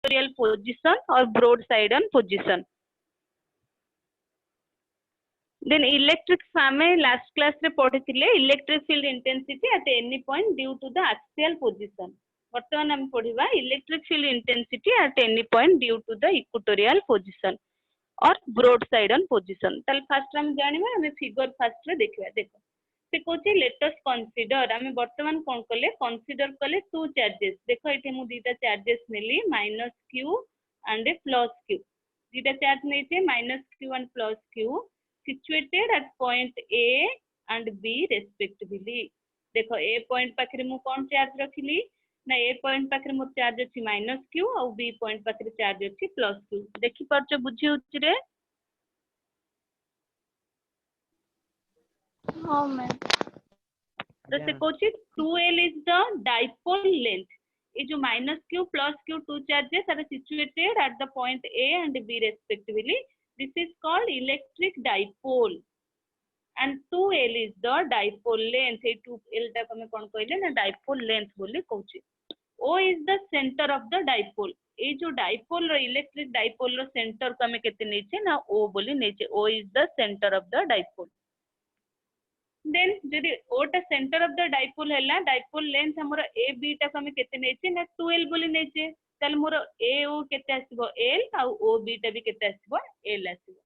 equatorial position or broadside on position. Then electric आम last class रे पढ़ी electric field intensity at any point due to the axial position. बर्तमान आम पढ़ा electric field intensity at any point due to the equatorial position or broadside on position. ताल first हम जानिबा हम figure first ray देखिबा देखो से कोची लेट अस कंसीडर आम बर्तमान कोन कले कंसीडर कले टू चार्जेस देखो एठी मु दीटा चार्जेस नेली -q and +q दीटा चार्ज नेचे -q and +q situated at point A and B respectively. देखो A पॉइंट पाखरे मु कोन चार्ज रखिली ना A पॉइंट पाखरे मु चार्ज अछि -q और B पॉइंट पाखरे चार्ज अछि +q देखि परछ बुझी होछि रे हां मैम तो से कोछि 2L is the dipole length ये जो -q +q two charges are situated at the point A and B respectively. This is called electric dipole and 2L is the dipole length. ये 2L टा हमें कौन कहले ना dipole length बोली कहछि. O is the center of the dipole. ये जो dipole रो electric dipole रो center को हमें केते नेचे ना O बोली नेचे. O is the center of the dipole. Then जदि O टा center of the dipole हैला dipole length हमरो AB टा हमें केते नेचे ना 2L बोली नेचे. ताल मोर AO केते आसीबो L और OB टा भी केते आसीबो L आसीबो.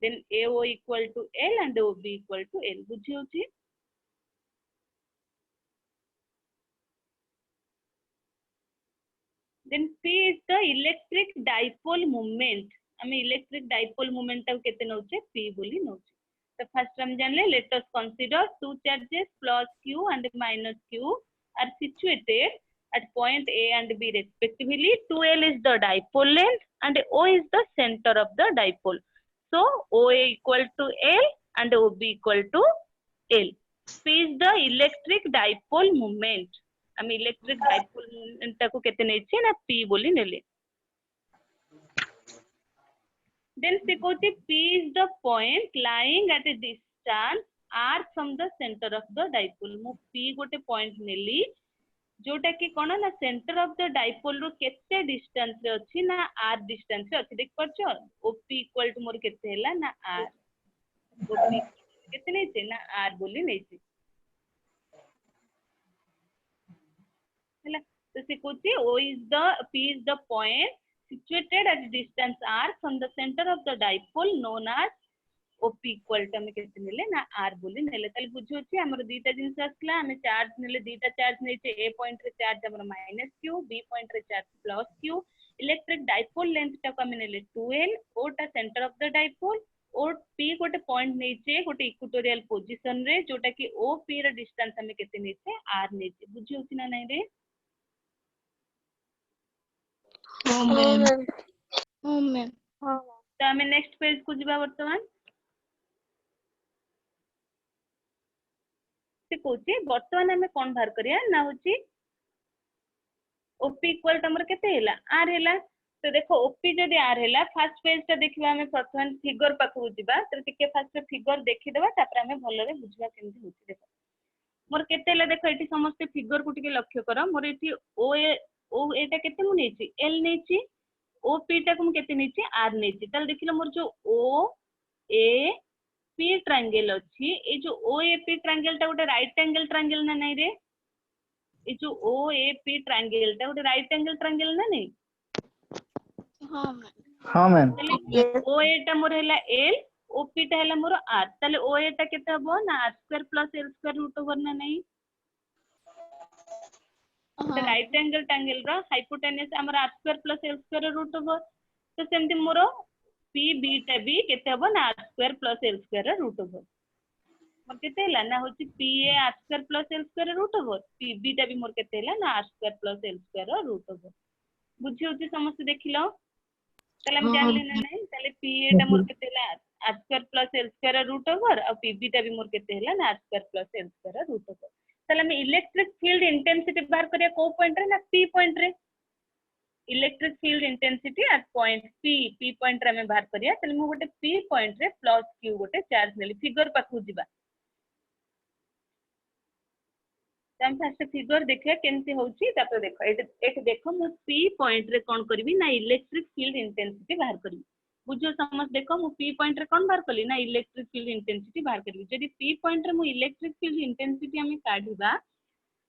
Then AO equal to L and OB equal to L बुझी होची. Then P is the electric dipole moment. हमें electric dipole moment टा केते नोचे P बोली नोचे. तो फर्स्ट हम जान ले let us consider two charges plus q and minus q are situated at point A and B respectively. 2L is the dipole length and O is the center of the dipole. So OA equal to L and OB equal to L. P is the electric dipole moment. हम electric dipole moment टाको केते नेचे ना P बोली नेले. Then se Kochi P is the point lying at a distance r from the center of the dipole. मु P गोटे point नेली जोटा कि कोन ना सेंटर ऑफ द डाइपोल रो केते डिस्टेंस रे अछि ना r डिस्टेंस रे अछि देख परछो OP इक्वल टू मोर केते हैला ना r OP केते नै छै ना r बोली नै छै हैला तो से Kochi O is the P is the point situated at distance r from the center of the dipole known as OP equal to हमें केते नेले ना r बोली नेले ताले बुझो छी हमर दीटा जिंस आसला हमें चार्ज नेले दीटा चार्ज नै छै A पॉइंट रे चार्ज हमर -q B पॉइंट रे charge +q electric dipole length टा हमें नेले 2L O टा सेंटर ऑफ द डाइपोल और P गोटे पॉइंट नै छै गोटे इक्वेटोरियल पोजीशन रे जोटा कि OP रे डिस्टेंस हमें केते नै छै r नै छै बुझी होछि ना नै रे हां मैम तो हमें नेक्स्ट पेज को जिबा वर्तमान से कोची वर्तमान हमें कोन बाहर करिया ना होची OP इक्वल टू हमर केते हैला r हैला तो देखो OP जदि r हैला फर्स्ट पेज ता देखिबा हमें प्रथम फिगर पाखु जिबा तो टिके फर्स्ट फिगर देखि देबा तापर हमें भलो रे बुझबा केमति होची देखो मोर केते हैला देखो एठी समस्त फिगर को टिके लक्ष्य करो मोर एठी O एटा केते मु नेची L नेची OP टा को मु केते नेची r नेची तल देखिलो मोर जो O A P ट्रायंगल अछि ए जो OAP ट्रायंगल टा गोटे राइट एंगल ट्रायंगल ना नै रे ए जो OAP ट्रायंगल टा गोटे राइट एंगल ट्रायंगल ना नै हां मैम OA टा मोर हैला L OP टा हैला मोर R ताले OA टा केते हबो ना r² + l² रूट ओवर ना नै तो राइट एंगल ट्रायंगल रो हाइपोटेन्यूज हमर r² + l² रूट ओवर तो सेमति मोर P B टा भी केते हबो ना r² + l² रूट ओवर मोर केते हैला ना होची PA r² + l² root over PB टा भी मोर केते हैला ना r² + l² रूट ओवर बुझी होची समस्त देखिलो तले हम जानली ना नै तले PA टा मोर केते हैला r² + l² रूट ओवर और PB टा भी मोर केते हैला ना r² + l² रूट ओवर तले हम इलेक्ट्रिक फील्ड इंटेंसिटी बाहर करिया को पॉइंट रे ना P पॉइंट रे electric field intensity at point P point रे में बाहर करिया तले मु गोटे P पॉइंट रे +q गोटे चार्ज नेली फिगर पाखु जिबा हम फर्स्ट फिगर देखिए केमती होची तापर देखो एट देखो मु पी पॉइंट रे कोन करबी ना इलेक्ट्रिक फील्ड इंटेंसिटी बाहर करबी बुझो समझ देखो मु पी पॉइंट रे कोन बाहर करली ना इलेक्ट्रिक फील्ड इंटेंसिटी बाहर करबी जदी पी पॉइंट रे मु इलेक्ट्रिक फील्ड इंटेंसिटी हम काढिबा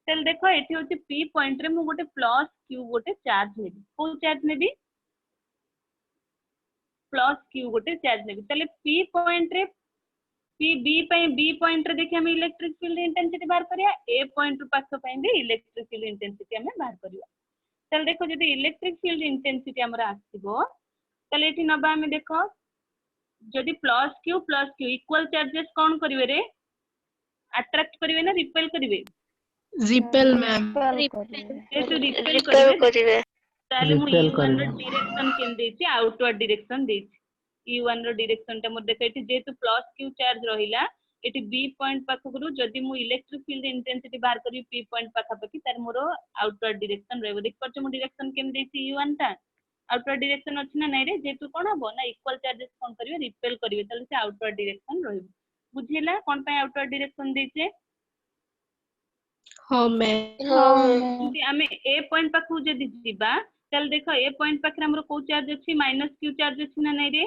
तेल देखो एठी होची पी पॉइंट रे मु गोटे प्लस क्यू गोटे चार्ज नेबी को चार्ज नेबी प्लस क्यू गोटे चार्ज नेबी तले पी पॉइंट रे पी बी पॉइंट रे देखि हम इलेक्ट्रिक फील्ड इंटेंसिटी बाहर करिया ए पॉइंट पास पई भी इलेक्ट्रिक फील्ड इंटेंसिटी हम बाहर करिया चल देखो जदी इलेक्ट्रिक फील्ड इंटेंसिटी हमरा आसीबो तले एठी नबा हम देखो जदी प्लस क्यू इक्वल चार्जेस कोन करिवे रे अट्रैक्ट करिवे ना रिपेल करिवे रिपेल मैम रिपेल करिवे ताले मु u1 रो डायरेक्शन केन देछि आउटवर्ड डायरेक्शन देछि u1 रो डायरेक्शन ता मोर देखै एठी जेतु प्लस क्यू चार्ज रहिला एठी बी पॉइंट पाखकरू जदी मु इलेक्ट्रिक फील्ड इंटेंसिटी बाहर करी पी पॉइंट पाखा पकी तार मोर आउटवर्ड डायरेक्शन रहबो देख परछ मु डायरेक्शन केन देछि u1 ता आउटवर्ड डायरेक्शन अछि ना नै रे जेतु कोन हबो ना इक्वल चार्जेस कोन करिवे रिपेल करिवे ताले से आउटवर्ड डायरेक्शन रहबो बुझिला कोन पय आउटवर्ड डायरेक्शन देछे हां मैम हमें ए पॉइंट पाखु जदी जिबा चल देखो ए पॉइंट पाखरे हमरो को चार्ज अछि माइनस क्यू चार्ज अछि ना नै रे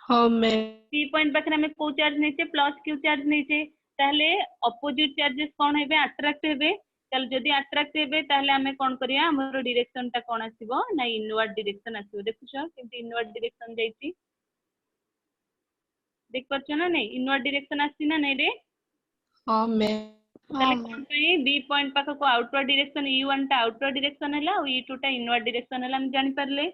हां मैम पी पॉइंट पाखरे हमें को चार्ज नैचे प्लस क्यू चार्ज नैचे ताहले अपोजिट चार्जेस कोन हेबे अट्रैक्ट हेबे चल जदी अट्रैक्ट हेबे ताहले हमें कोन करिया हमरो डायरेक्शन ता कोन आसीबो ना इनवर्ड डायरेक्शन आसीबो देखुछो केमति इनवर्ड डायरेक्शन जाईची देख परछो ना नै इनवर्ड डायरेक्शन आसी ना नै रे हां मैम बी पॉइंट पाख को आउटवर्ड डायरेक्शन u1 टा आउटवर्ड डायरेक्शन हैला और u2 टा इनवर्ड डायरेक्शन हैला हम जानि परले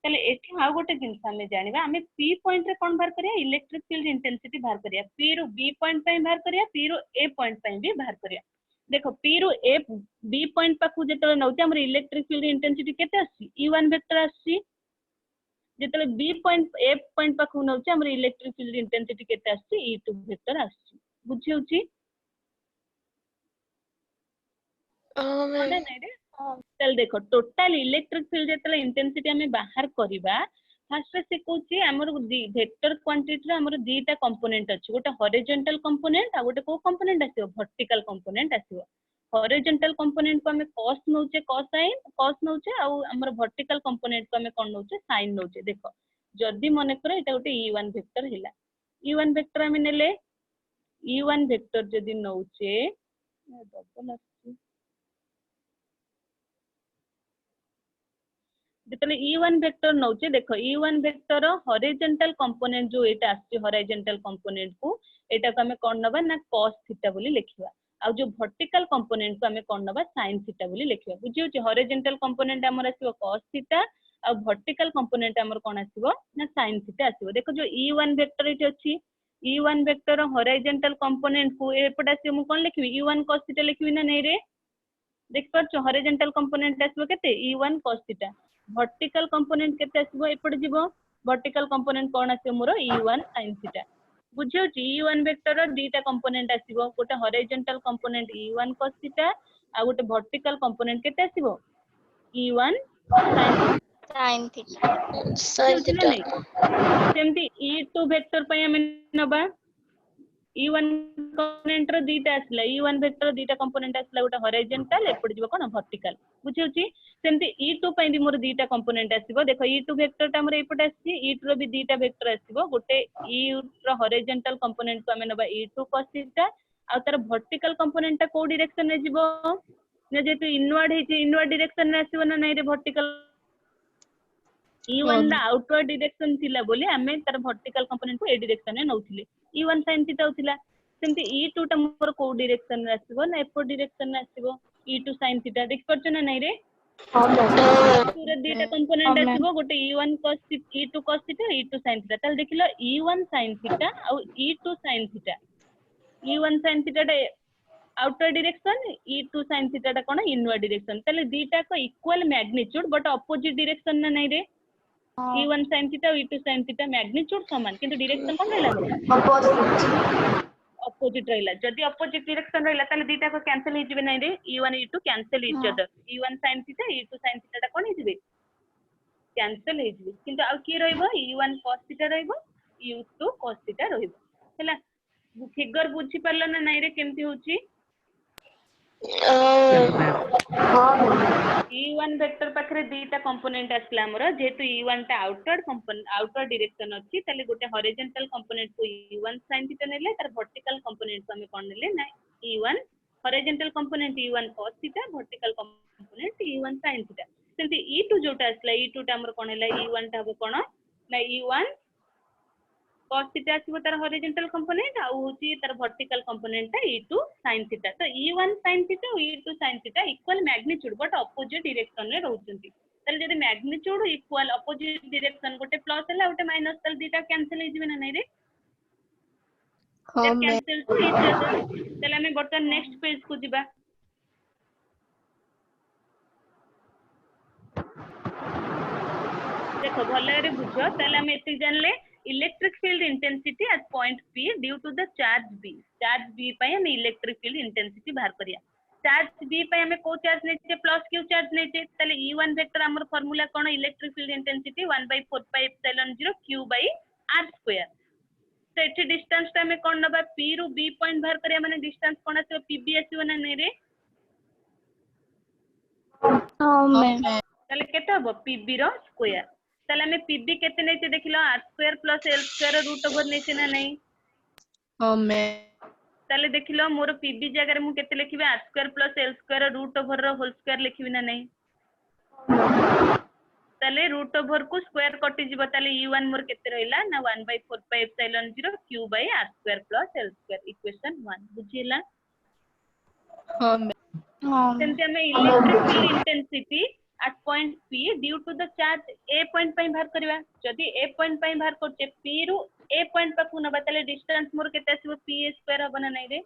तले एठी हाउ गोटे जिंस हम जानिबा हमें p पॉइंट रे कोन बाहर करिया इलेक्ट्रिक फील्ड इंटेंसिटी बाहर करिया p रो b पॉइंट पे बाहर करिया p रो a पॉइंट पे भी बाहर करिया देखो p रो a b पॉइंट पाखु जेतले नउते हमर इलेक्ट्रिक फील्ड इंटेंसिटी केते आसी u1 वेक्टर आसी जेतले b पॉइंट a पॉइंट पाखु नउते हमर इलेक्ट्रिक फील्ड इंटेंसिटी केते आसी e2 वेक्टर आसी बुझी होची चल देखो टोटल इलेक्ट्रिक फील्ड जेतले इंटेंसिटी हमें बाहर करिबा फर्स्ट से कोची हमर वेक्टर क्वांटिटी रे हमर दीटा कंपोनेंट अछि गोटे हॉरिजॉन्टल कंपोनेंट आ गोटे को कंपोनेंट आसीबो वर्टिकल कंपोनेंट आसीबो हॉरिजॉन्टल कंपोनेंट को हमें cos नउचे cos नउचे आ हमर वर्टिकल कंपोनेंट को हमें कोन नउचे sin नउचे देखो जदी मने करे एटा गोटे e1 वेक्टर हिला e1 वेक्टर हमें नेले e1 वेक्टर जदी नउचे डबल जितने e1 वेक्टर नउचे देखो e1 वेक्टर हॉरिजॉन्टल कंपोनेंट जो एटा आछि हॉरिजॉन्टल कंपोनेंट को एटा को हमें कोन नबा ना cos थीटा बोली लिखिबा आ जो वर्टिकल कंपोनेंट को हमें कोन नबा sin थीटा बोली लिखिबा बुझियो जे हॉरिजॉन्टल कंपोनेंट हमर आसीबो cos थीटा आ वर्टिकल कंपोनेंट हमर कोन आसीबो ना sin थीटा आसीबो देखो जो e1 वेक्टर एटी अछि e1 वेक्टर हॉरिजॉन्टल कंपोनेंट को एपटा से मु कोन लिखिबी e1 cos थीटा लिखिबी ना नै रे देख परछो हॉरिजॉन्टल कंपोनेंट आसीबो केते e1 cos theta vertical component केते आसीबो एपट जीवो वर्टिकल कंपोनेंट कोन आसीबो मोर e1 sin थीटा बुझियो जी e1 वेक्टर दीटा कंपोनेंट आसीबो गोटे horizontal component e1 cos theta आ गोटे वर्टिकल कंपोनेंट केते आसीबो e1 sin थीटा सेमती e2 वेक्टर पय हम नबा e1 कंपोनेंट रो दीटा आसला e1 वेक्टर दीटा कंपोनेंट आसला गोटे हॉरिजॉन्टल एपट जीवो कोन वर्टिकल बुझियोची सेमती e2 पय भी मोर दीटा कंपोनेंट आसीबो देखो e2 वेक्टर ता मोर एपट आसी e2 रो भी दीटा वेक्टर आसीबो गोटे e रो हॉरिजॉन्टल कंपोनेंट को हमें नबा e2 cos थीटा आ तार वर्टिकल कंपोनेंट ता को डायरेक्शन रे जीवो ने जेतु इनवर्ड हेची इनवर्ड डायरेक्शन रे आसीबो ना नै रे वर्टिकल e1 दा आउटवर्ड डायरेक्शन थिला बोली हमें तार वर्टिकल कंपोनेंट को ए डायरेक्शन रे नउथिले e1 sin थीटा होथिला सेमती e2 ता मोर को डायरेक्शन रे आसीबो ना एपो डायरेक्शन रे आसीबो e2 sin थीटा देख परछ ना नै रे पूरा दीटा कंपोनेंट आसीबो गोटे e1 cos e2 cos theta e2 sin theta तल देखिलो e1 sin थीटा और e2 sin theta e1 sin theta टा outer direction e2 sin theta टा कोन इनवर्ड डायरेक्शन तले दीटा को equal magnitude but opposite direction ना नै रे e1 sin थीटा और e2 sin थीटा मैग्नीट्यूड समान किंतु डायरेक्शन कोन रहला अपोजिट रहला जदी अपोजिट डायरेक्शन रहला तले दीटा को कैंसिल हे जिवे नै रे e1 e2 cancel each other e1 sin theta e2 sin theta ता कोन हे जिवे कैंसिल हे जिवे किंतु आ की रहइबो e1 cos थीटा रहइबो e2 cos थीटा रहइबो हला फिगर बुझी परलो ना नै रे केमती होची E1 वेक्टर पाखरे दीटा कंपोनेंट आसला हमर जेहेतु E1 टा आउटर डायरेक्शन अछि ताले गोटे हॉरिजॉन्टल कंपोनेंट को E1 sin थीटा नेले तार वर्टिकल कंपोनेंट को हमें कोन नेले ना E1 horizontal component E1 cos theta vertical component E1 sin theta सेंति E2 जोटा आसला E2 टा हमर कोन हैला E1 टा हो कोन ना E1 cos theta आसीबो तार हॉरिजॉन्टल कंपोनेंट आ होची तार वर्टिकल कंपोनेंट ता E2 sin theta तो E1 sin theta और E2 sin theta equal magnitude but opposite direction रे रहउचंती ताले जदि मैग्नीट्यूड इक्वल अपोजिट डायरेक्शन गोटे प्लस हैला गोटे माइनस ताले दीटा कैंसिल हो जिवे ना नै रे हाँ दे ma'am cancel to each other ताले हमें बर्तन नेक्स्ट पेज को जिबा देखो भले रे बुझो ताले हम एति जानले electric field intensity at point P due to the charge B पय हम इलेक्ट्रिक फील्ड इंटेंसिटी बाहर करिया चार्ज B पय हमें को चार्ज नेचे प्लस q चार्ज नेचे ताले E1 वेक्टर हमर फार्मूला कोन इलेक्ट्रिक फील्ड इंटेंसिटी 1/4πε0 q/r² तो एठी डिस्टेंस ता हमें कोन नबा P रु B पॉइंट बाहर करिया माने डिस्टेंस कोन आसे PB आसीबो ना नै रे हाँ मैम ताले केते हबो PB रो स्क्वायर ताले हमें PB केते नेचे देखिलो r² + l² रूट ओवर नेचे ना नै हाँ मैम ताले देखिलो मोर PB जगह मु केते लिखिबे r² + l² रूट ओवर रो होल स्क्वायर लिखिबि ना नै ताले रूट ओवर को स्क्वायर कटि जिवो ताले E1 मोर केते रहइला ना 1/4πε0 q/r² + l² इक्वेशन 1 बुझिला हाँ मैम हाँ सेंते हमें electric field intensity at point P due to the charge A point पय बाहर करबा जदि A पॉइंट पय बाहर करचे P रु A पॉइंट पाकु नबा ताले डिस्टेंस मोर केते आसीबो P² हबो ना नै रे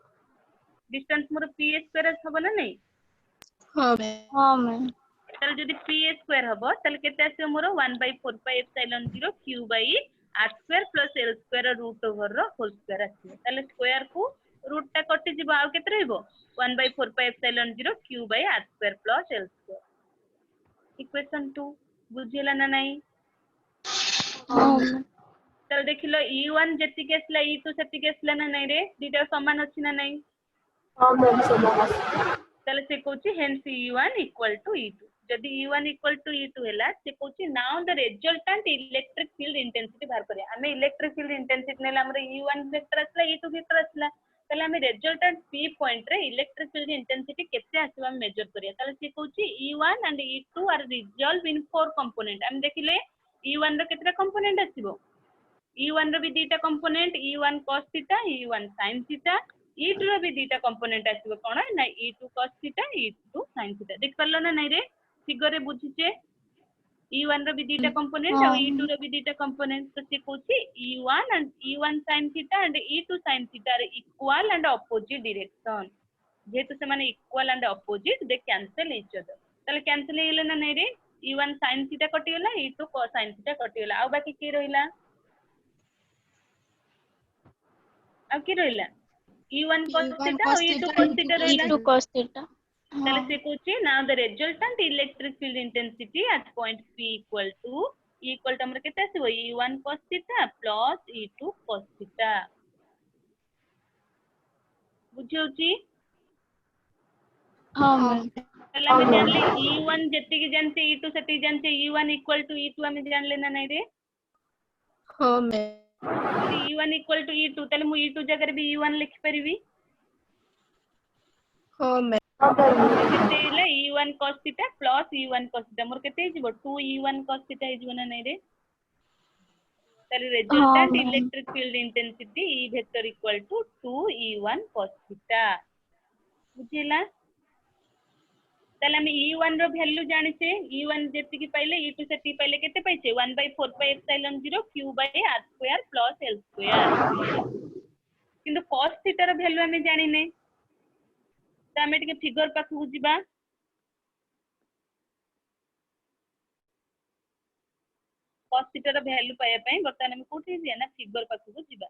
डिस्टेंस मोर P² हबो ना नै हाँ मैम हाँ मैम ताले जदि P² हबो ताले केते आसीबो मोर 1/4πε0 q/r² + l² रूट ओवर रो होल स्क्वायर आसीबो ताले स्क्वायर को रूट टा कटि जिवो आ केते रहइबो 1/4πε0 q/r² + l² इक्वेशन 2 बुझिला ना नै हाँ मैम ताले देखिलो E1 जेति के आसला E2 सेति के आसला ना नै रे दीटा समान अछि ना नै हाँ मैम समान ताले से कहूची hence E1 equal to E2 जदि E1 इक्वल टू E2 हैला से कहूची now the resultant electric field intensity बाहर करिया हमें इलेक्ट्रिक फील्ड इंटेंसिटी नेला हमर E1 वेक्टर आसला E2 वेक्टर आसला ताले हमें रिजल्टेंट P पॉइंट रे इलेक्ट्रिक फील्ड इंटेंसिटी केते आसीबा हम मेजर करिया ताले से कहूची E1 and E2 are resolve in four component हम देखिले E1 रो केतेटा कंपोनेंट आसीबो E1 रो भी दीटा component E1 cos theta E1 sin theta E2 रो भी दीटा कंपोनेंट आसीबो कोन ना E2 cos theta E2 sin theta देख परलो ना नै रे फिगर रे बुझिचे E1 रो भी दीटा कंपोनेंट और E2 रो भी दीटा कंपोनेंट तो से कहूची E1 and E1 sin theta and E2 sin theta are equal and opposite direction जेहेतु से माने equal and opposite they cancel each other ताले कैंसिल हेले ना नै रे E1 sin थीटा कटि गेला E2 cos sin थीटा कटि गेला आ बाकी की रहिला अब की रहिला E1 cos थीटा और E2 cos थीटा रहिला E2 cos theta ताले से कहूची now the resultant electric field intensity at point P equal to हमर केते आसीबो E1 cos theta plus E2 cos theta बुझियोची हाँ मैम ताले हम जानले E1 जेति के जानते E2 सेति जानते E1 इक्वल टू E2 हम जानले ना नै रे हाँ ma'am E1 equal to E2 ताले मु E2 जगह भी E1 लिख परिबी हाँ मैम केते इले E1 cos theta plus E1 cos theta more केते हिजबो 2 E1 cos थीटा हिजबो ना नै रे ताले resultant ma'am. Electric field intensity E vector equal to 2 E1 cos theta बुझिला ताले हम E1 रो वैल्यू जानिछे E1 जेति की पाइले E2 सेति पाइले केते पाइछे 1/4πε0 q/r² + l² किंतु cos थीटा रो वैल्यू हमें जानि नै त हमें टिके फिगर पाखु जिबा cos थीटा रो वैल्यू पाया पई बर्तमान हम कोठी जिया ना फिगर पाखु जिबा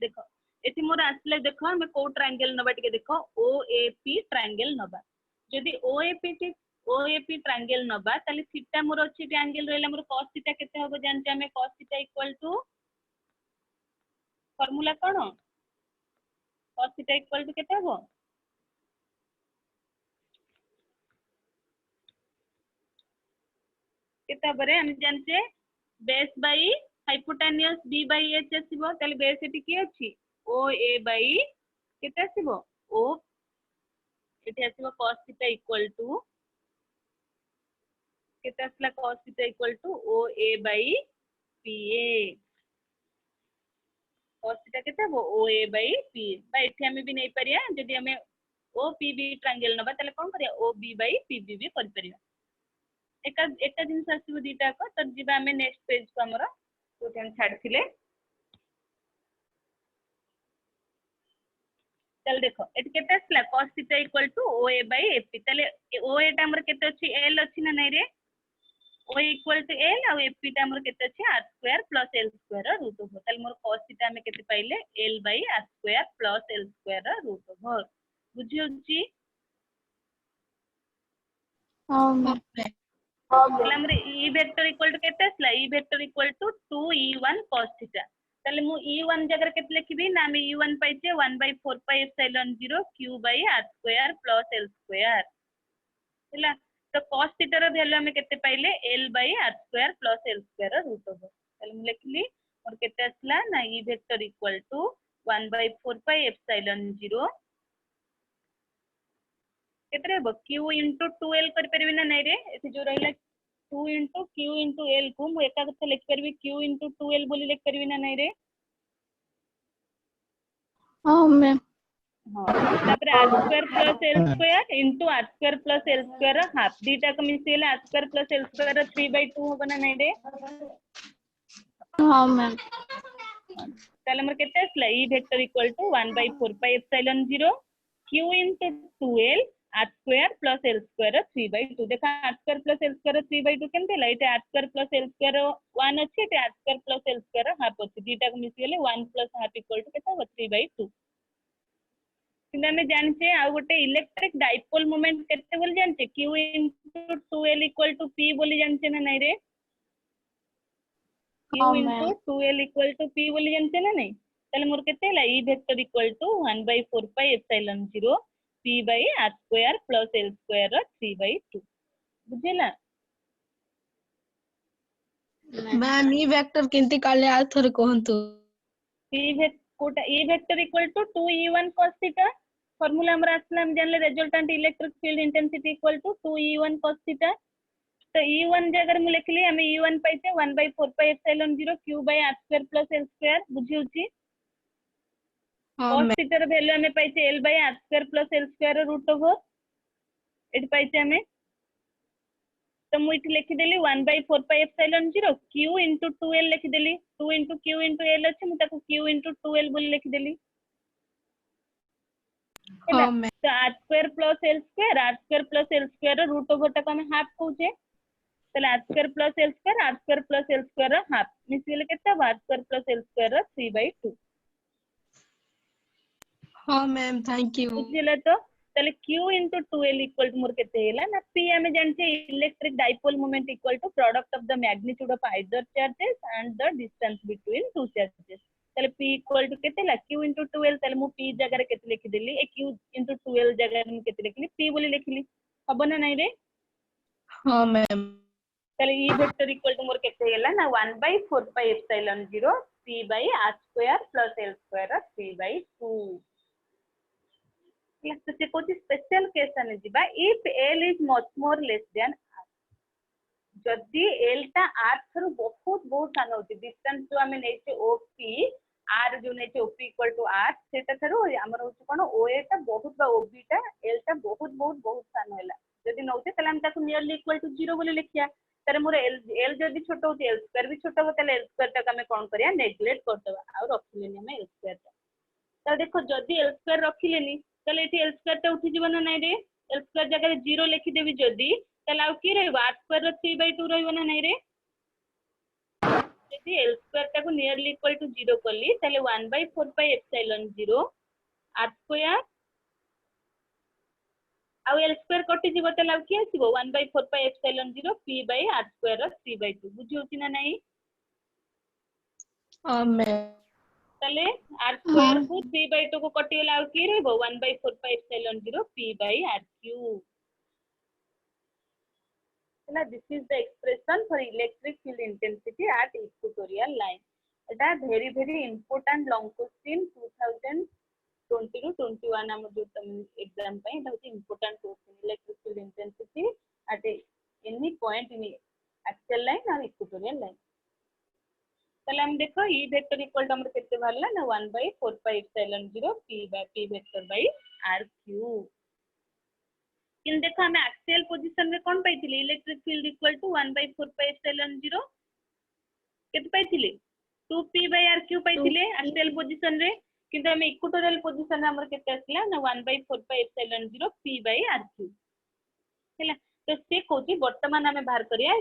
देखो एठी मोर आसले देखो हम को ट्रायंगल नबा टिके देखो ओएपी ट्रायंगल नबा जदी ओएपी ट्रायंगल नबा ताले थीटा मोर अछि ट्रायंगल रहला मोर cos थीटा केते होबो जानते हमें cos theta equal to formula कोन cos थीटा इक्वल टू केते होबो केते बरे हम जानते base by hypotenuse b by h आसीबो ताले बेस एटी की अछि ओए बाय केते आसीबो ओ एटी आसीबो cos थीटा इक्वल टू केते आसला cos theta equal to OA by pa cos theta केते हो ओए बाय p बा एठी हमें भी नहीं परिया जदी हमें ओ pb ट्रायंगल नबा ताले कोन करिया ob बाय pb भी कर परिया एका जिनस आसीबो दीटा को त जिबा हमें नेक्स्ट पेज को हमरा तो हम छाड़ थिले चल देखो एट केते आसला cos theta equal to OA bye ap ताले ओए टा हमर केते अछि l अछि ना नै रे o इक्वल टू l और ap टा हमर केते अछि r square plus l square root over ताले मोर cos थीटा हमें केते पाइले l by r square plus l square root over बुझियो छी हाँ मैम ताले हमर e वेक्टर इक्वल टू केते आसला e vector equal to 2e1 cos theta ताले मु e1 जगह केते लिखबी ना हम e1 पाइचे 1/4 pi epsilon 0 q by r square plus l square हैला तो cos थीटा रो वैल्यू हमें केते पाइले l by r square plus l square root over ताले मु लिखली और केते आसला ना e vector equal to 1/4 pi epsilon 0 केते रहबो q into 2l कर परबी ना नै रे एथि जो रहला 2 into q into l को मु एका कथा लिख परबी q into 2l बोली लिख परबी ना नै रे हाँ मैम हां तापर r square plus l square into r square plus l square half दीटा को मिसेला r square plus l square 3/2 होबो ना नै रे हाँ मैम ताले हमर केते आसला e vector equal to 1/4 pi epsilon 0 q into 2l r square plus l square 3/2 देखा r square plus l square 3/2 केनते लाइट r square plus l square 1 अछि ते r square plus l square half अछि दीटा को मिसेले 1 प्लस हाफ इक्वल टू केते हो 3/2 किंतु हमें जानते आ गोटे इलेक्ट्रिक डाइपोल मोमेंट केते बोली जानते q into 2l equal to p बोली जानते ना नहीं रे q हाँ into ma'am 2l equal to p बोली जानते ना नहीं ताले मोर केते हला e vector equal to 1/4 pi epsilon 0 p by r square plus l square 3/2 बुझिला मैम ई वेक्टर केंति काले आर थोरे कहंतु e vector equal to 2e1 cos theta formula हमरा असला हम जानले resultant electric field intensity equal to 2e1 cos theta तो e1 जगह मु लिखली हम e1 पाइते 1/4 pi epsilon 0 q by r square plus l square बुझियो छी हाँ cos मैम थीटा रो वैल्यू हमें पाइते l by r square plus l square root over at पाइते हमें तो मु इठ लिखि देली 1/4 pi epsilon 0 q into 2l लिखि देली 2 into q into l अछि मु ताको q into 2l बोली लिखि देली हाँ मैम तो r square plus l square root over तक हम हाफ कहूचे तले r square plus l square half मिसिले केते r square plus l square 3/2 हाँ मैम थैंक यू बुझिले तो तले q into 2l equal to मोर केते हैला ना p हमें जानते electric dipole moment equal to product of the magnitude of either charges and the distance between two charges तले p equal to केते ला q into 2l तले मु p जगह रे केते लिखि देली ए q into 2l जगह रे केते लिखली p बोली लिखली हबो ना नहीं रे हाँ मैम तले e वेक्टर इक्वल टू मोर केते हैला ना 1/4 pi epsilon 0 p by r square plus l square 3/2 तो से कोची स्पेशल केस आने जीबा if l is much more less than r जदी l ता r थरु बहुत बहुत सान होती डिस्टेंस जो हमें नेचे op r जो नेचे op इक्वल टू r सेटा थरु हमर होची कोन oa ता बहुत बा ob ता l ता बहुत बहुत बहुत सान होला जदी नौते तले हम ताको नियरली इक्वल टू 0 बोले लिखिया तारे मोर l जदी छोटो होती l स्क्वायर भी छोटो होता l स्क्वायर ता हमें कोन करिया नेग्लेक्ट कर दबा और रखिलेनी हमें l स्क्वायर ता देखो जदी l स्क्वायर रखिलेनी तले एठी l स्क्वायर ता उठी जीवन ना रे l स्क्वायर जगह 0 लिखि देबी जदी तले आउ की रहबो r स्क्वायर 3/2 रहबो ना नै रे यदि L स्क्वायर टाको नियरली इक्वल टू 0 कली ताले 1/4πε0 r स्क्वायर आउ L स्क्वायर कटि जीव ताले आउ कि आसीबो 1/4πε0 p by r स्क्वायर 3/2 बुझी होची ना नहीं हाँ मैम ताले r स्क्वायर को 3/2 को कटि गेला आउ कि रहबो 1/4πε0 p by r क्यूब ना this is the expression for electric field intensity at equatorial line এটা very very important long question 2020 ରୁ 21 हम जो एग्जाम पे এটা হচ্ছে important question electric field intensity at any point in axial line or equatorial line তাহলে हम देखो E vector equal to हमर केते बाहरला ना 1/4πε0 p vector by r cube किन देखो हमें एक्सियल पोजीशन में कौन पाइथिले इलेक्ट्रिक फील्ड इक्वल टू 1/4πε0 केते पाइथिले 2p by r क्यूब पाइथिले एक्सियल पोजीशन रे किंतु हमें इक्वेटोरियल पोजीशन में हमर केते आसला ना 1/4πε0 p by r क्यूब हैला तो से कोची वर्तमान हमें बाहर करिया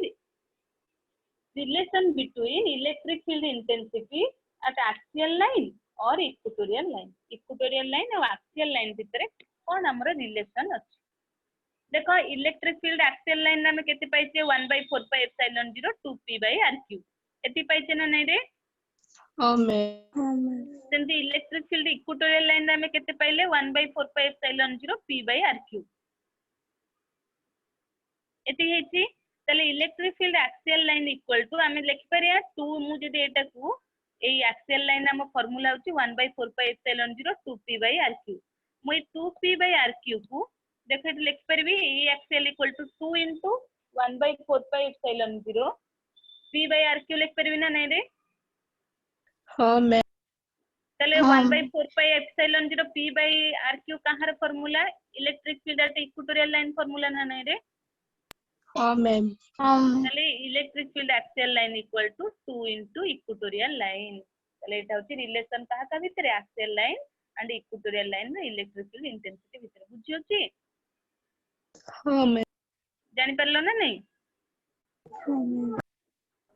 relation between electric field intensity eight axial line और इक्वेटोरियल लाइन और एक्सियल लाइन भीतर कौन हमर रिलेशन अछि देखो इलेक्ट्रिक फील्ड एक्सियल लाइन में केते पाइछे 1/4πε0 2p by r क्यूब एति पाइछे ना नहीं रे हाँ मैम सेंती इलेक्ट्रिक फील्ड इक्वेटोरियल लाइन में केते पाइले 1/4πε0 p by r क्यूब एति हेची तले electric field axial line equal to हमें लिखि परिया 2 मु जदि एटा को ए एक्सियल लाइन हम फार्मूला होची 1/4πε0 2p by r क्यूब मु 2p by r क्यूब को देखो लिख परबी E axial equal to 2 into 1/4πε0 p by r cube लिख परबी ना नहीं रे हाँ मैम तले 1/4πε0 p by r क्यूब कहार formula electric field at equatorial line formula ना नहीं रे हाँ मैम तले electric field axial line equal to 2 into equatorial line तले एटा होची रिलेशन कहा का भीतर axial line and equatorial line में इलेक्ट्रिक फील्ड इंटेंसिटी भीतर बुझियो छी हाँ मैम जानि परलो ना नहीं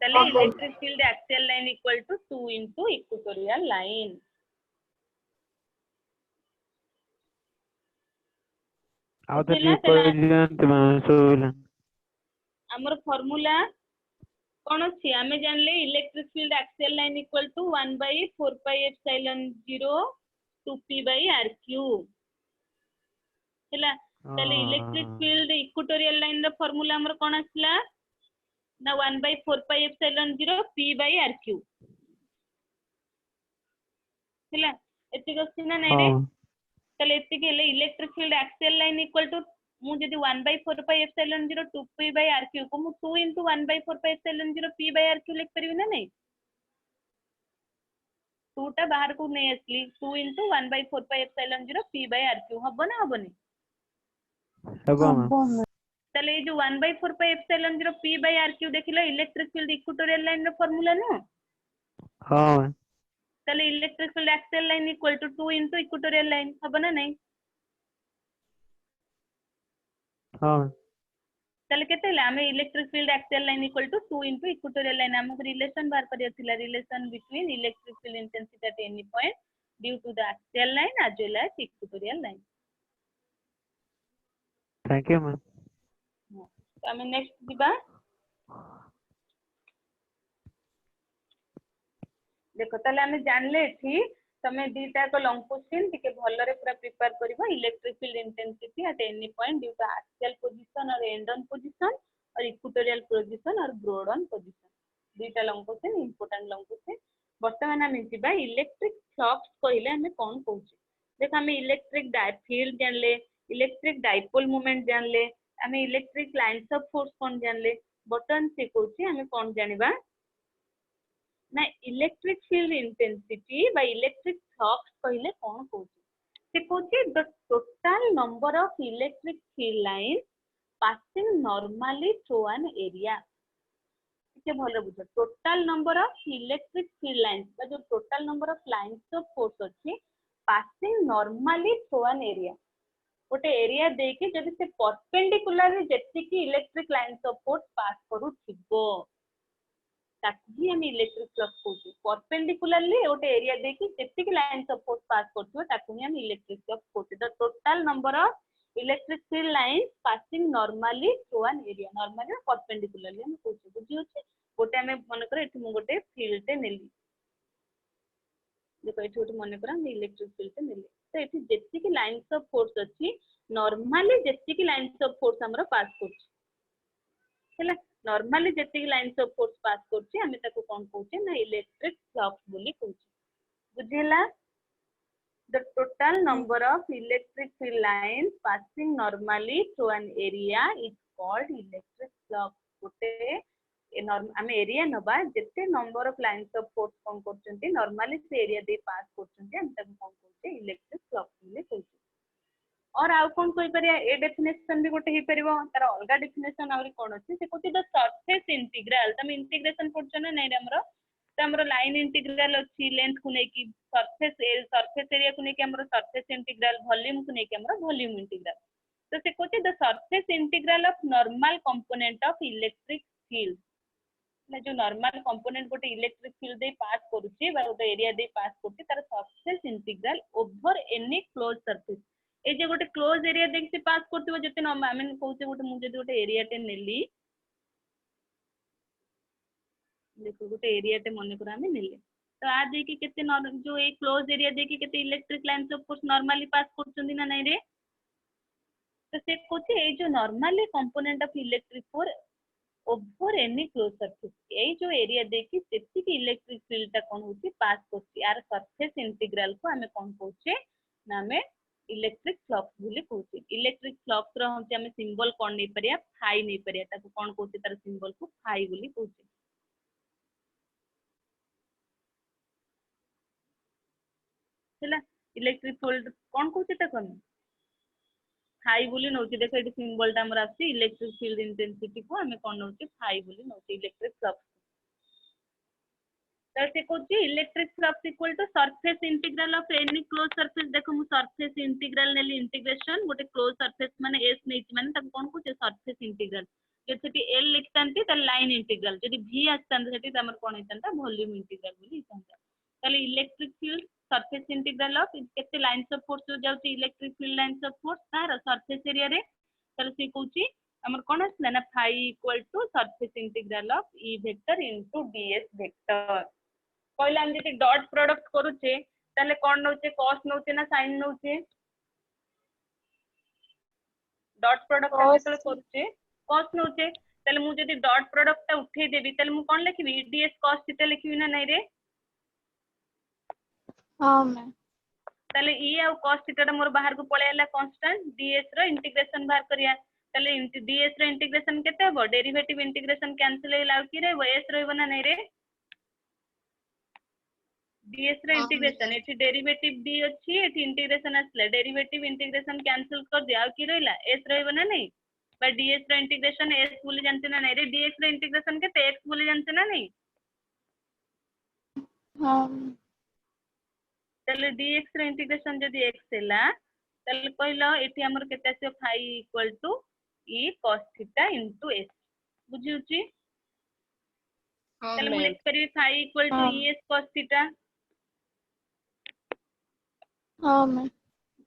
तले electric field axial line equal to 2 into equatorial line out represent मासुला हमर फार्मूला कोन अछि हमें जानले electric field axial line equal to 1/4πε0 2p by r cube हैला तले इलेक्ट्रिक फील्ड इक्वेटोरियल लाइन रो फार्मूला हमर कोन आसला ना 1/4πε0 p by r क्यूब हैला एति क्वेश्चन ना नहीं रे तले एति के electric field axial line equal to मु जदि 1/4πε0 2p by r क्यूब को मु 2 into 1/4πε0 p by r cube लिख परबी ना नहीं 2 टा बाहर को नहीं असली 2 into 1/4πε0 p by r cube हबो ना हबो नहीं हबो तले जो 1/4πε0 p by r क्यूब देखिलो इलेक्ट्रिक फील्ड इक्वेटोरियल लाइन रो फार्मूला ना हां तले electric field axial line equal to 2 into equatorial line हबो ना नहीं हां तले केते ला हमें electric field axial line equal to 2 into equatorial line हम रिलेशन बाहर करिया थिला relation between electric field intensity at any point due to the axial line as well as equatorial line thank you ma'am तो हमें next दिबा देखो तले हमें जानले एठी तमे दीटा को लॉन्ग क्वेश्चन टिके भलरे पूरा प्रिपेयर करबो electric field intensity at any point due to axial position और एंड ऑन पोजीशन और इक्वेटोरियल पोजीशन और ब्रॉड ऑन पोजीशन दीटा long question important long question वर्तमान हम जिबा इलेक्ट्रिक फ्लक्स कहले हमें कोन कहूची देखो हमें इलेक्ट्रिक फील्ड जानले इलेक्ट्रिक डाइपोल मोमेंट जानले हमें इलेक्ट्रिक लाइंस ऑफ फोर्स कोन जानले बटन से कहूची हमें कोन जानिबा ना इलेक्ट्रिक फील्ड इंटेंसिटी बा इलेक्ट्रिक फ्लक्स कहले कोन कहूची से कहूची the total number of electric field lines passing normally through an area के भलो बुझ total number of electric field lines बा जो total number of lines of force अछि passing normally through an area गोटे एरिया देके जदि से परपेंडिकुलर जेति की electric lines of force pass करू थिबो ताकू ही हम इलेक्ट्रिक फ्लक्स कहूचे परपेंडिकुलरली गोटे एरिया देखि जेतिक लाइंस ऑफ फोर्स पास करथिबो ताकू ही हम इलेक्ट्रिक फ्लक्स कहूचे the total number of electric field lines passing normally through an area normally perpendicularly हम कहूचे बुझी होचे गोटे हमें मन करे एठी मु गोटे फील्ड ते नेली देखो एठी गोटे मन करे हम इलेक्ट्रिक फील्ड ते नेली तो एठी जेतिक लाइंस ऑफ फोर्स अछि नॉर्मली जेतिक लाइंस ऑफ फोर्स हमरो पास करछि हैला नॉर्मली जेतिक लाइंस ऑफ फोर्स पास करछि हमें ताको कोन कहूचे ना इलेक्ट्रिक फ्लक्स बोली कहूचे बुझिला the total number of electric field lines passing normally through an area is called electric flux गोटे आम एरिया नबा जेते number of lines of force कोन करचंती नॉर्मली से एरिया दे पास करचंती हम ताको कोन कहूचे इलेक्ट्रिक फ्लक्स बोली कहूचे और आउ कोन कोइ परिया ए डेफिनेशन भी गोटे हे परिबो तार अलगा डेफिनेशन आउरी कोन अछि से कोति द सरफेस इंटीग्रल तम इंटीग्रेशन पढछ ना नै हमरो त हमरो लाइन इंटीग्रल अछि लेंथ को नै कि सरफेस एरिया को नै कि हमरो सरफेस इंटीग्रल वॉल्यूम को नै कि हमरो वॉल्यूम इंटीग्रल तो से कोति the surface integral of normal component of electric field ना जो नॉर्मल कंपोनेंट गोटे इलेक्ट्रिक फील्ड दे पास करूची बा गोटे एरिया दे पास करची तार surface integral over any close surface ए जे गोटे क्लोज एरिया देख से पास करथिबो जते न आई मीन कहूचे गोटे मु जदी गोटे एरिया टे नेली देखो गोटे एरिया टे मन कर हमें नेले तो आ दे के केते जो ए क्लोज एरिया दे के केते electric lines of force normally pass करचंदी ना नै रे तो से कोचे ए जो normally component of electric force over any close surface ए जो एरिया दे के सेति के इलेक्ट्रिक फील्ड ता कोन होची पास करची यार सरफेस इंटीग्रल को हमें कोन कहूचे ना हमें इलेक्ट्रिक फ्लक्स बोली कहूचे इलेक्ट्रिक फ्लक्स रो हम हमें सिंबल कोन नै परिया फाई नै परिया ताको कोन कहूचे तार सिंबल को फाई बोली कहूचे हैला इलेक्ट्रिक फील्ड कोन कहूचे ताको हम फाई बोली नौची देखो एटी सिंबल ता हमर आसी इलेक्ट्रिक फील्ड इंटेंसिटी को हमें कोन नौची फाई बोली नौची इलेक्ट्रिक फ्लक्स तो से कहूची electric flux equal to surface integral of any close surface देखो मु सरफेस इंटीग्रल नेली इंटीग्रेशन गोटे क्लोज सरफेस माने एस नेची माने ताको कोन कहूचे सरफेस इंटीग्रल जति एल लिखतांती त लाइन इंटीग्रल जति भी आस्तांत सेति हमर कोन हेतांता वॉल्यूम इंटीग्रल बोली हेतांता ताले electric field surface integral of केते लाइंस ऑफ फोर्स जो जाउची electric field lines of force तार सरफेस एरिया रे ताले से कहूची हमर कोन आसला ना phi equal to surface integral of E vector into ds vector पहिला हम जति डॉट प्रोडक्ट करूचे ताले कोन नउचे cos नउचे ना sin नउचे डॉट प्रोडक्ट हम तले करूचे cos नउचे ताले मु जति डॉट प्रोडक्ट ता उठे देबी ताले मु कोन लिखबी ds cos थीटा लिखबी ना नै रे हाँ मैम ताले e आ cos थीटा ता मोर बाहर को पळे आला कांस्टेंट ds रो इंटीग्रेशन बाहर करिया ताले ds रो इंटीग्रेशन केते हबो डेरिवेटिव इंटीग्रेशन कैंसिल हेला कि रे s रहबो ना नै रे ds रो इंटीग्रेशन एठी डेरिवेटिव d अछि एठी इंटीग्रेशन असले डेरिवेटिव इंटीग्रेशन कैंसिल कर दिया कि रहला s रहबो ना नै बा ds रो इंटीग्रेशन s बोली जानते ना नै रे dx रो इंटीग्रेशन केते x बोली जानते ना नै हाँ ताले dx रो इंटीग्रेशन जदी x हैला ताले कहलो एठी हमर केते आसे phi equal to e cos theta into s बुझी होची ताले मु लिख करी phi equal to e s cos theta हाँ मैम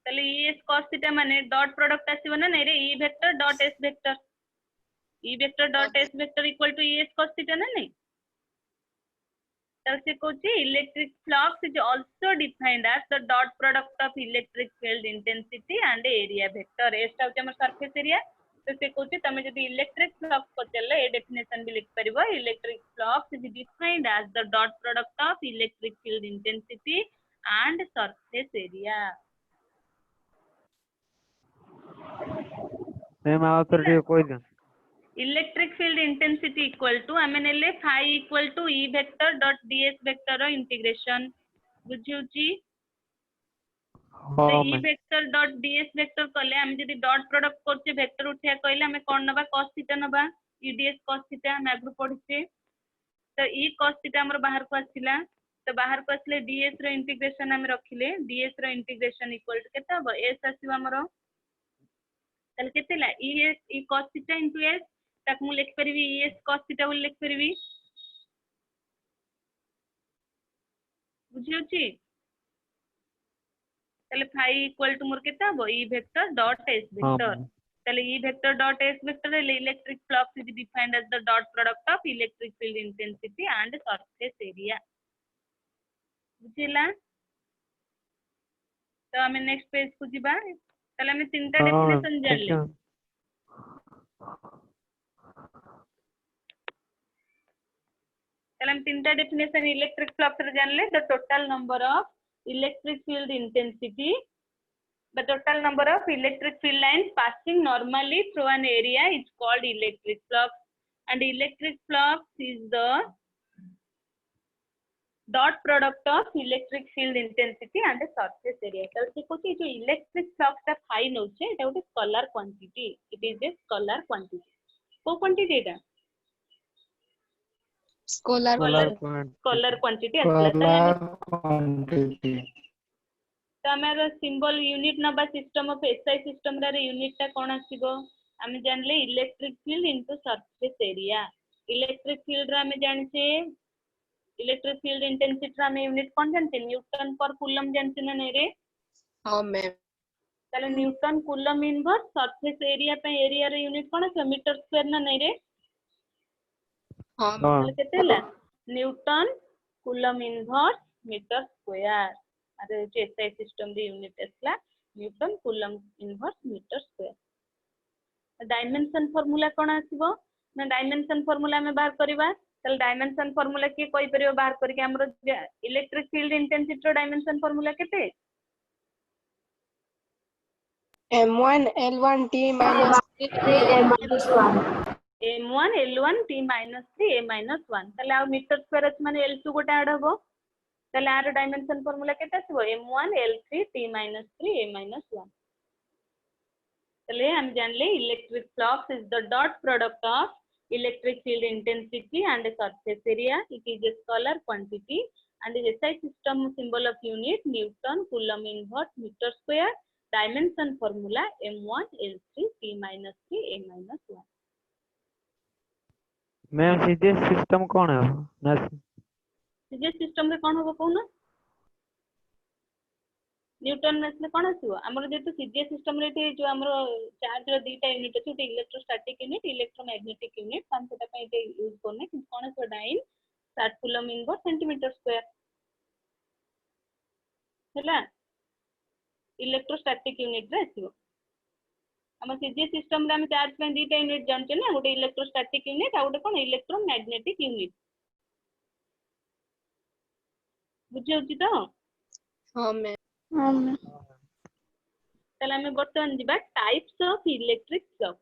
ताले e s cos थीटा माने डॉट प्रोडक्ट आसीबो ना नै रे e vector dot s vector dot s vector equal to e s cos theta ना नै ताले से कोची electric flux is also defined as the dot product of electric field intensity and area vector s टा हमर surface area तो से कोची तमे जदी इलेक्ट्रिक फ्लक्स को चलले ए डेफिनेशन भी लिख परिबो electric flux is defined as the dot product of electric field intensity and surface area ma'am ऑथोरिटी कोई दे electric field intensity equal to हमें नेले phi equal to e vector dot ds vector रो इंटीग्रेशन बुझिउची हां e ma'am vector dot ds vector कले हम जदी डॉट प्रोडक्ट करचे वेक्टर उठिया कहले हमें कोन नबा cos थीटा नबा e ds cos थीटा हम आगु पढिचे तो e cos थीटा हमर बाहर को आसिला तो बाहर को आसले ds रो इंटीग्रेशन हम रखिले ds रो इंटीग्रेशन इक्वल टू केता हो s आसीबा हमरो तले केतेला e cos theta into s तक मु लिख परबी es cos थीटा बोल लिख परबी बुझी होची ताले फाई इक्वल टू मोर केता हो ई वेक्टर डॉट एस हाँ वेक्टर मैम ताले E vector dot S vector electric flux is defined as the dot product of electric field intensity and surface area बुझिला तो हमें नेक्स्ट पेज को जीबा ताले हमें तीनटा हाँ मैम डेफिनेशन थैंक जानले यू ताले हम तीनटा डेफिनेशन इलेक्ट्रिक फ्लक्स रे जानले the total number of electric field intensity the total number of electric field lines passing normally through an area is called electric flux and electric flux is the dot product of electric field intensity and the surface area so se kochi jo electric flux ta phi noche eta gote scalar quantity it is a scalar quantity ko quantity eta scholar solar point scalar quantity asla tale quantity तो हमारा symbol unit नबा system of SI system रे unit टा कोन आसीबो हमें जानले electric field into surface area electric field रे हमें जानछे electric field intensity रे हमें यूनिट कोन जानछे न्यूटन पर कूलम जानछे ना नहीं रे हाँ मैम ताले Newton coulomb inverse surface area पे एरिया रे यूनिट कोन আছে मीटर स्क्वायर ना नहीं रे हाँ हाँ ताले केते होला newton coulomb inverse metre square अरे एसआई सिस्टम दी यूनिट असला newton coulomb inverse metre square dimension formula कोन आसीबो ना डायमेंशन फार्मूला में बाहर करबा तल डायमेंशन फार्मूला के कोइ परियो बाहर करके हमरो इलेक्ट्रिक फील्ड इंटेंसिटी रो डायमेंशन फार्मूला केते m1 l1 t minus m1 l1 t minus 3 a minus 1 तले आ मीटर स्क्वायर अछि माने l2 गोटे ऐड हबो तले आर डायमेंशन फार्मूला केते आसीबो m1 l3 t minus 3 a minus 1 तले हम जानले electric flux is the dot product of electric field intensity and surface area it is a scalar quantity and the SI system symbol of unit Newton Coulomb inverse meter square dimension formula m1 l3 t minus 3 a minus 1 ma'am सीधे system कौन है ना सीजे system रे कोन होबो कोन Newton में कोन आसीबो हमर जेतु सीजे system रे जो हमर चार्ज रो दीटा यूनिट अछि उटे इलेक्ट्रोस्टैटिक यूनिट इलेक्ट्रोमैग्नेटिक यूनिट हम सेटा पई इटे यूज करने कि कोन आसीबो dyne 60 coulomb inverse centimetre square हैला इलेक्ट्रोस्टैटिक यूनिट रे आसीबो हम सीजे सिस्टम रे हम चार्ज पे दीटा यूनिट जानचे ना गोटे इलेक्ट्रोस्टैटिक यूनिट आ गोटे कोन इलेक्ट्रोमैग्नेटिक यूनिट बुझे होची तो हाँ मैम हाँ मैम ताले हमें बर्तमान दिबा टाइप्स ऑफ इलेक्ट्रिक फ्लक्स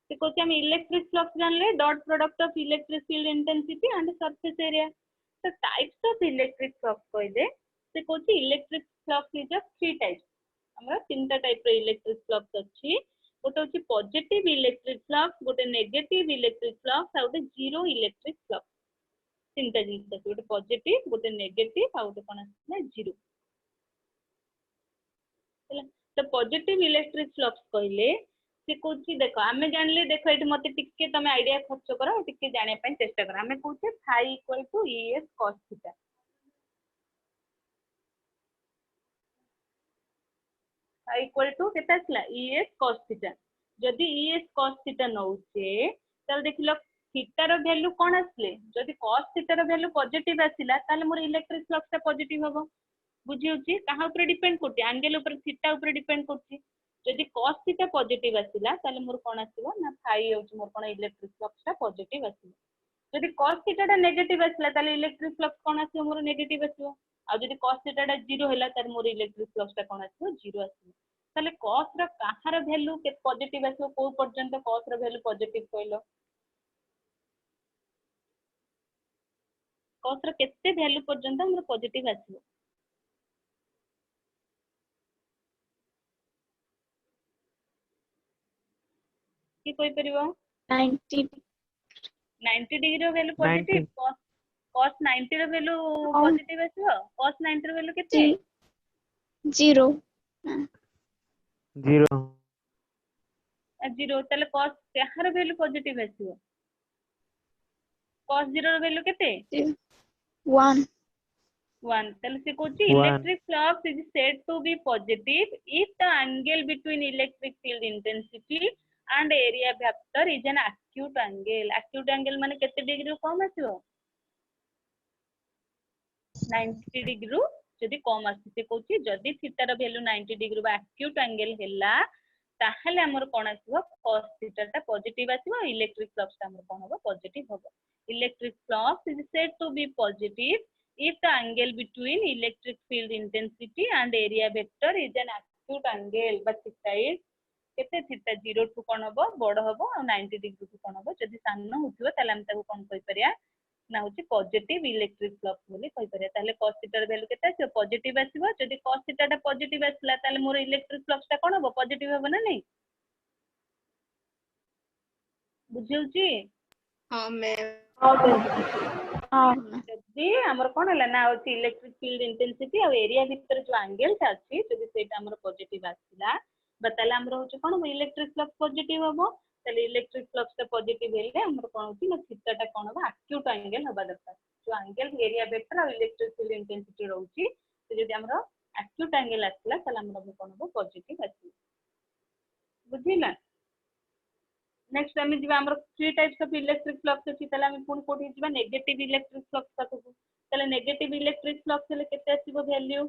से कोचे हम इलेक्ट्रिक फ्लक्स जानले dot product of electric field intensity and surface area तो टाइप्स ऑफ इलेक्ट्रिक फ्लक्स कह दे से कोचे electric flux is of three types हमरा तीनटा टाइप रे इलेक्ट्रिक फ्लक्स अछि गोटे होची पॉजिटिव इलेक्ट्रिक फ्लक्स गोटे नेगेटिव इलेक्ट्रिक फ्लक्स आ गोटे जीरो इलेक्ट्रिक फ्लक्स तीनटा जिनिस अछि गोटे पॉजिटिव गोटे नेगेटिव आ गोटे कोन अछि ना जीरो तो पॉजिटिव इलेक्ट्रिक फ्लक्स कहले से कोची देखो आमे जानले देखो एठी मते टिके तमे आईडिया खर्च करो टिके जाने पय चेष्टा करो आमे कहूचे phi equal to es cos theta phi equal to केता आसला es cos थीटा जदी es cos थीटा नउचे तल देखिलो थीटा रो वैल्यू कोन आसले जदी cos थीटा रो वैल्यू पॉजिटिव आसिला ताले मोर इलेक्ट्रिक फ्लक्स ता पॉजिटिव हबो बुझी होची कहा ऊपर डिपेंड करती एंगल ऊपर थीटा ऊपर डिपेंड करती जदी cos थीटा पॉजिटिव आसिला ताले मोर कोन आसीबो ना फाई होची मोर कोन इलेक्ट्रिक फ्लक्स ता पॉजिटिव आसीबो जदी cos थीटा ता नेगेटिव आसिला ताले इलेक्ट्रिक फ्लक्स कोन आसीबो मोर नेगेटिव आसीबो आ जदी cos थीटा ता 0 हैला ताले मोर इलेक्ट्रिक फ्लक्स ता कोन आसीबो 0 आसीबो ताले cos रा कहार वैल्यू के पॉजिटिव आसीबो को पर्यंत cos रा वैल्यू पॉजिटिव कहलो cos रा केते वैल्यू पर्यंत हमर पॉजिटिव आसीबो कि कोई परिबो 90 90 डिग्री रो वैल्यू पॉजिटिव cos 90 रो वैल्यू पॉजिटिव आसीबो cos 90 रो वैल्यू केते 0 जीरो जीरो ताले cos कहार वैल्यू पॉजिटिव आसीबो cos 0 रो वैल्यू केते 1 1 ତାହେଲେ ସେ କହୁଛି 1 electric flux is said to be positive if the angle between electric field intensity and area vector is an acute angle. Acute angle ମାନେ କେତେ degree ରୁ କମ ଆସିବ 90 डिग्री ରୁ ଯଦି କମ ଆସିଛି ସେ କହୁଛି ଯଦି θ ର ଭ୍ୟାଲୁ 90 डिग्री ବା acute angle ହେଲା ତାହେଲେ ଆମର କଣ ଆସିବ cos θ ଟା ପଜିଟିভ ଆସିବ ଇଲେକ୍ଟ୍ରିକ ଫ୍ଲକ୍ସ ଟା ଆମର କଣ ହବ ପଜିଟିଭ ହବ electric flux is said to be positive if the angle between electric field intensity and area vector is an acute angle but θ is केते थीटा 0 टू कोन हबो बड़ हबो और 90 डिग्री टू कोन हबो जदी सामना होथिबो ताले हम ताको कोन कहि परिया ना होची पॉजिटिव इलेक्ट्रिक फ्लक्स बोली कहि परिया ताले cos थीटा र वैल्यू केते आसी पॉजिटिव आसीबो जदी cos थीटा टा पॉजिटिव आसला ताले मोर इलेक्ट्रिक फ्लक्स टा कोन हबो पॉजिटिव हबो ना नहीं बुझियौची हाँ मैम हाँ मैम जदी हमर कोन हला ना होची इलेक्ट्रिक फील्ड इंटेंसिटी और एरिया भीतर जो एंगल ता अछि जदी सेटा हमर पॉजिटिव आसीला बताले हमर होची कोन इलेक्ट्रिक फ्लक्स पॉजिटिव हबो ताले इलेक्ट्रिक फ्लक्स ता पॉजिटिव हेले हमर कोन होची ना थीटा टा कोन हबो एक्यूट एंगल हबा दरकार जो एंगल एरिया वेक्टर और इलेक्ट्रिक फील्ड इंटेंसिटी रहउची तो जदी हमर एक्यूट एंगल आसीला ताले हमर कोन हबो पॉजिटिव आसी बुझिला नेक्स्ट हम जीवा हमर three types of electric flux अछि ताले हम पुन कोठी जीवा नेगेटिव इलेक्ट्रिक फ्लक्स पाखु ताले नेगेटिव इलेक्ट्रिक फ्लक्स हेले केते आसीबो वैल्यू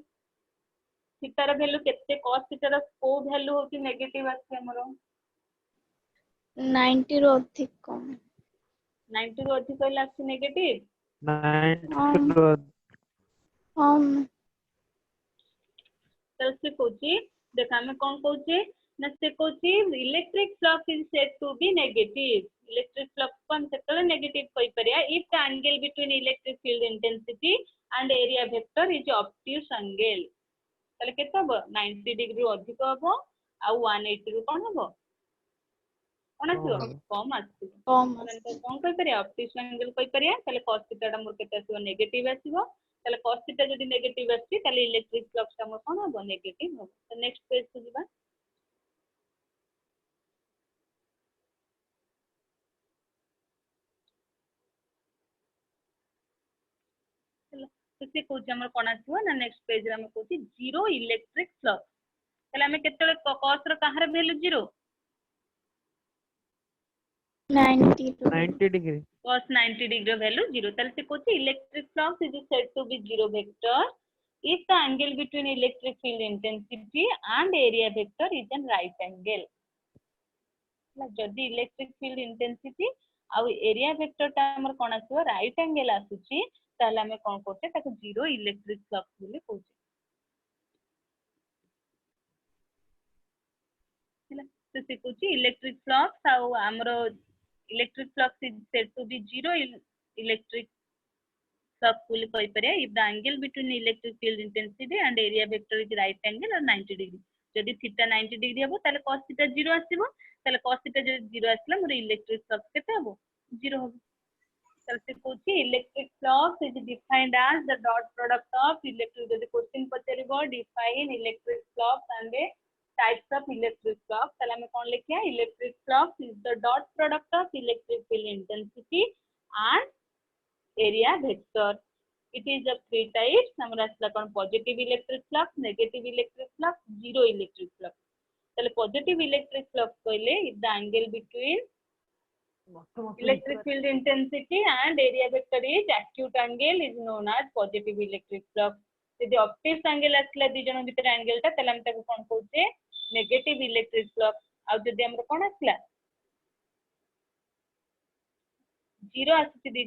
थीटा र वैल्यू केते cos थीटा र को वैल्यू होची नेगेटिव आसी हमरो 90 रो अधिक कम 90 रो अधिक कहला आसी नेगेटिव 90 हाँ मैम तो से कोची देखा हमें कौन कोची ना से कोची electric flux is said to be negative electric flux को हम सेटल नेगेटिव कहि परिया if the angle between electric field intensity and area vector is obtuse angle ताले केते हबो 90 डिग्री अधिक हबो आ 180 रु कोन हबो कोन आसीबो कम आसीबो कम तो कौन कहि परिया ऑब्ट्यूज एंगल कहि परिया ताले cos थीटा टा मोर केते आसीबो नेगेटिव आसीबो ताले cos थीटा जदी नेगेटिव आसी ताले इलेक्ट्रिक फ्लक्स टा मोर कोन हबो नेगेटिव हबो तो नेक्स्ट पेज को जीवा तो से कोची हमर कोन आसीबो ना नेक्स्ट पेज रे हम कोची जीरो इलेक्ट्रिक फ्लक्स ताले हमें केते cos रो कहार वैल्यू जीरो 90 रो 90 डिग्री cos 90 degree value 0 ताले से Kochi electric flux is said to be zero vector if the angle between electric field intensity and area vector is an right angle जदी electric field intensity आ area vector ता हमर कोन आसीबो right angle आसुची ताले हमें कोन करते ताको zero electric flux बोली कहूचे तो से कोची electric flux आ हमरो electric flux is said to be zero electric flux will कहि परिया if the angle between electric field intensity and area vector is right angle or 90 degree जदी थीटा 90 डिग्री हबो ताले cos theta 0 आसीबो ताले cos theta जदी 0 आसला मोर electric flux केते हबो 0 हबो ताले से कोची electric flux is defined as the dot product of electric जदी question पचरिबो define electric flux and a types of electric flux ताले हमें कोन लिखिया electric flux is the dot product of electric field intensity and area vector it is of three types हमरा असला कोन positive electric flux negative electric flux zero electric flux ताले positive electric flux कहले if the angle between electric field intensity and area vector is acute angle is known as positive electric flux यदि obtuse angle असला दि जन भीतर angle ता तले हम ताको कोन कहूचे नेगेटिव इलेक्ट्रिक फ्लक्स आ जदी हमर कोन असला 0 आसी दि